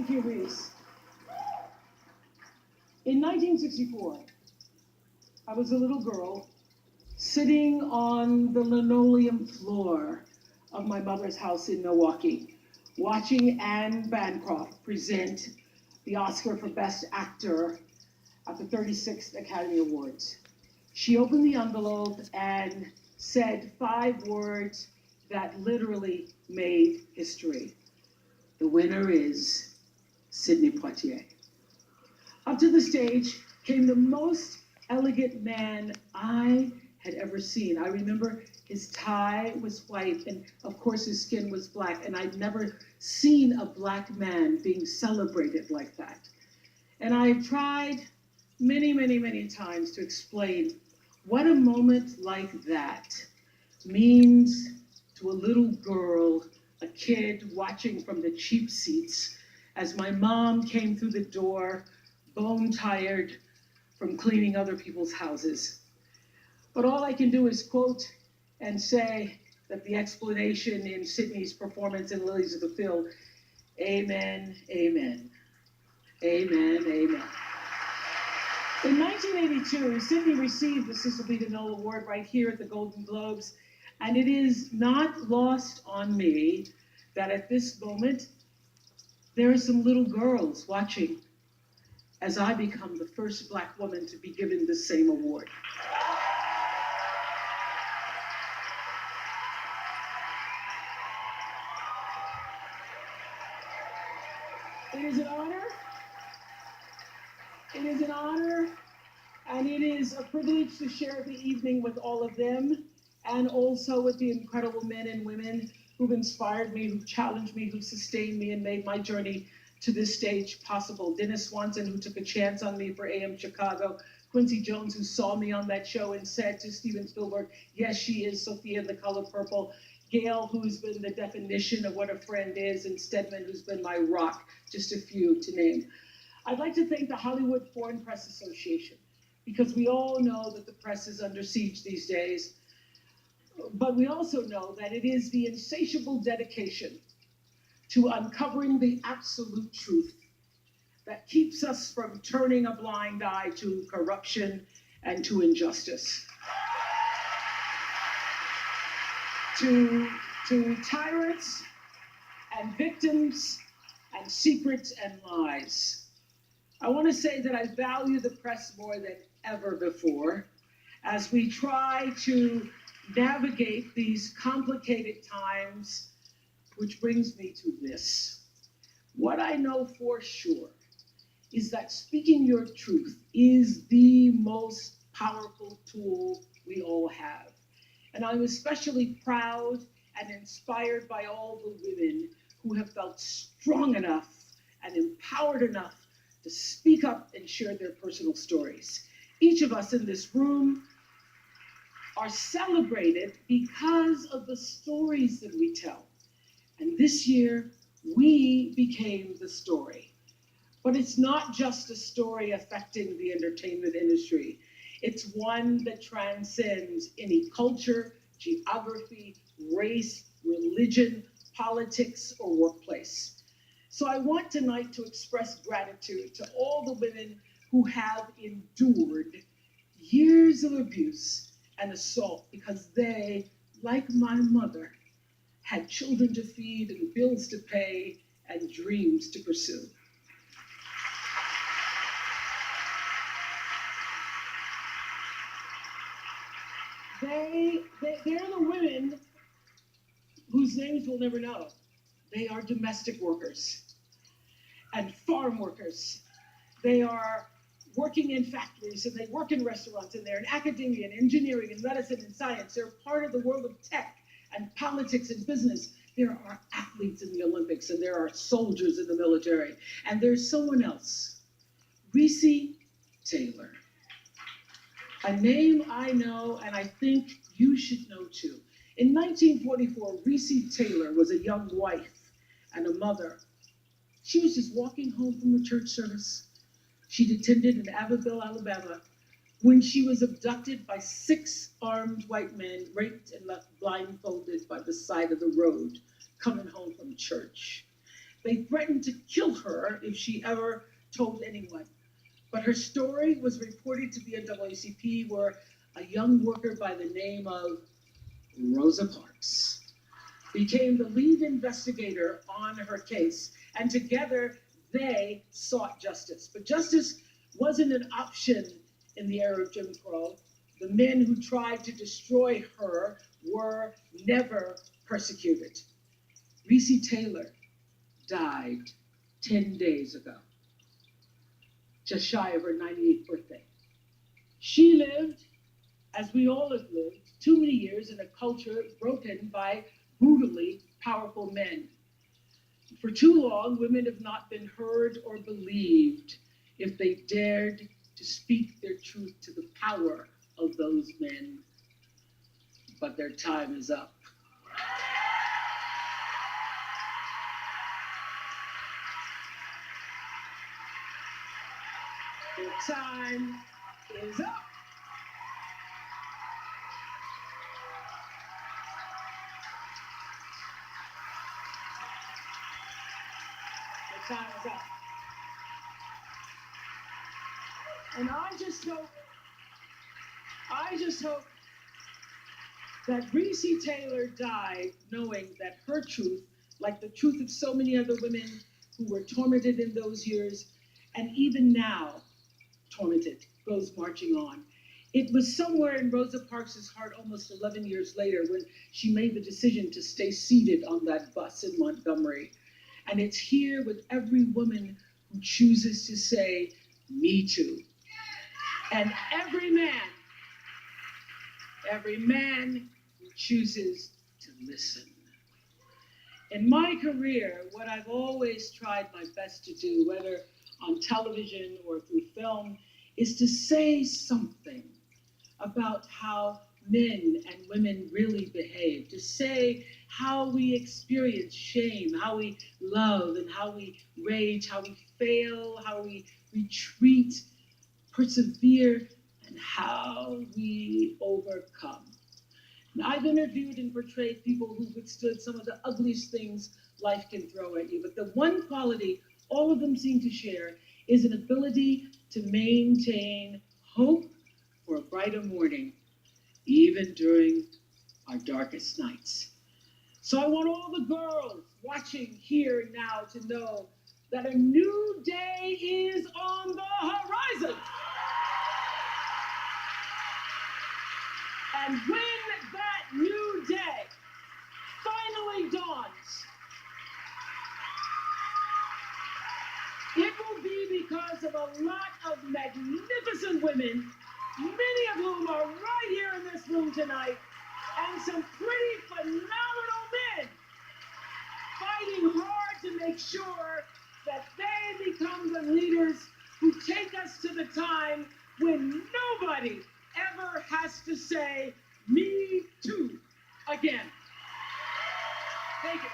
Thank you, Reese. In 1964, I was a little girl sitting on the linoleum floor of my mother's house in Milwaukee, watching Anne Bancroft present the Oscar for Best Actor at the 36th Academy Awards. She opened the envelope and said 5 words that literally made history. The winner is Sidney Poitier. Up to the stage came the most elegant man I had ever seen. I remember his tie was white, and of course his skin was black, and I'd never seen a black man being celebrated like that. And I've tried many times to explain what a moment like that means to a little girl, a kid watching from the cheap seats as my mom came through the door, bone tired from cleaning other people's houses. But all I can do is quote and say that the explanation in Sidney's performance in Lilies of the Field, amen, amen, amen, amen. In 1982, Sidney received the Cecil B. DeMille Award right here at the Golden Globes, and it is not lost on me that at this moment, there are some little girls watching as I become the first Black woman to be given the same award. It is an honor. It is an honor, and it is a privilege to share the evening with all of them, and also with the incredible men and women who've inspired me, who've challenged me, who've sustained me, and made my journey to this stage possible. Dennis Swanson, who took a chance on me for AM Chicago. Quincy Jones, who saw me on that show and said to Steven Spielberg, yes, she is Sophia in The Color Purple. Gail, who's been the definition of what a friend is, and Stedman, who's been my rock, just a few to name. I'd like to thank the Hollywood Foreign Press Association, because we all know that the press is under siege these days, but we also know that it is the insatiable dedication to uncovering the absolute truth that keeps us from turning a blind eye to corruption and to injustice. To tyrants and victims and secrets and lies. I want to say that I value the press more than ever before as we try to navigate these complicated times, which brings me to this. What I know for sure is that speaking your truth is the most powerful tool we all have. And I'm especially proud and inspired by all the women who have felt strong enough and empowered enough to speak up and share their personal stories. Each of us in this room are celebrated because of the stories that we tell. And this year, we became the story. But it's not just a story affecting the entertainment industry. It's one that transcends any culture, geography, race, religion, politics, or workplace. So I want tonight to express gratitude to all the women who have endured years of abuse and assault because they, like my mother, had children to feed and bills to pay and dreams to pursue. They're the women whose names we'll never know. They are domestic workers and farm workers. They are working in factories, and they work in restaurants, and they're in academia and engineering and medicine and science. They're part of the world of tech and politics and business. There are athletes in the Olympics, and there are soldiers in the military. And there's someone else, Reese Taylor. A name I know, and I think you should know too. In 1944, Reese Taylor was a young wife and a mother. She was just walking home from a church service she'd attended in Abbeville, Alabama, when she was abducted by 6 armed white men, raped and left blindfolded by the side of the road, coming home from church. They threatened to kill her if she ever told anyone. But her story was reported to the NAACP, where a young worker by the name of Rosa Parks became the lead investigator on her case. And together they sought justice. But justice wasn't an option in the era of Jim Crow. The men who tried to destroy her were never persecuted. Recy Taylor died 10 days ago, just shy of her 98th birthday. She lived, as we all have lived, too many years in a culture broken by brutally powerful men. For too long, women have not been heard or believed if they dared to speak their truth to the power of those men. But their time is up. Their time is up. Their time is up. And I just hope that Recy Taylor died knowing that her truth, like the truth of so many other women who were tormented in those years, and even now tormented, goes marching on. It was somewhere in Rosa Parks' heart almost 11 years later when she made the decision to stay seated on that bus in Montgomery. And it's here with every woman who chooses to say, "Me too." And every man who chooses to listen. In my career, what I've always tried my best to do, whether on television or through film, is to say something about how men and women really behave, to say how we experience shame, how we love, and how we rage, how we fail, how we retreat, persevere, and how we overcome. And I've interviewed and portrayed people who withstood some of the ugliest things life can throw at you, but the one quality all of them seem to share is an ability to maintain hope for a brighter morning, even during our darkest nights. So I want all the girls watching here now to know that a new day is on the horizon. And when that new day finally dawns, it will be because of a lot of magnificent women, many of whom are right here in this room tonight, and some pretty phenomenal men fighting hard to make sure that they become the leaders who take us to the time when nobody ever has to say, "Me too," again. Thank you.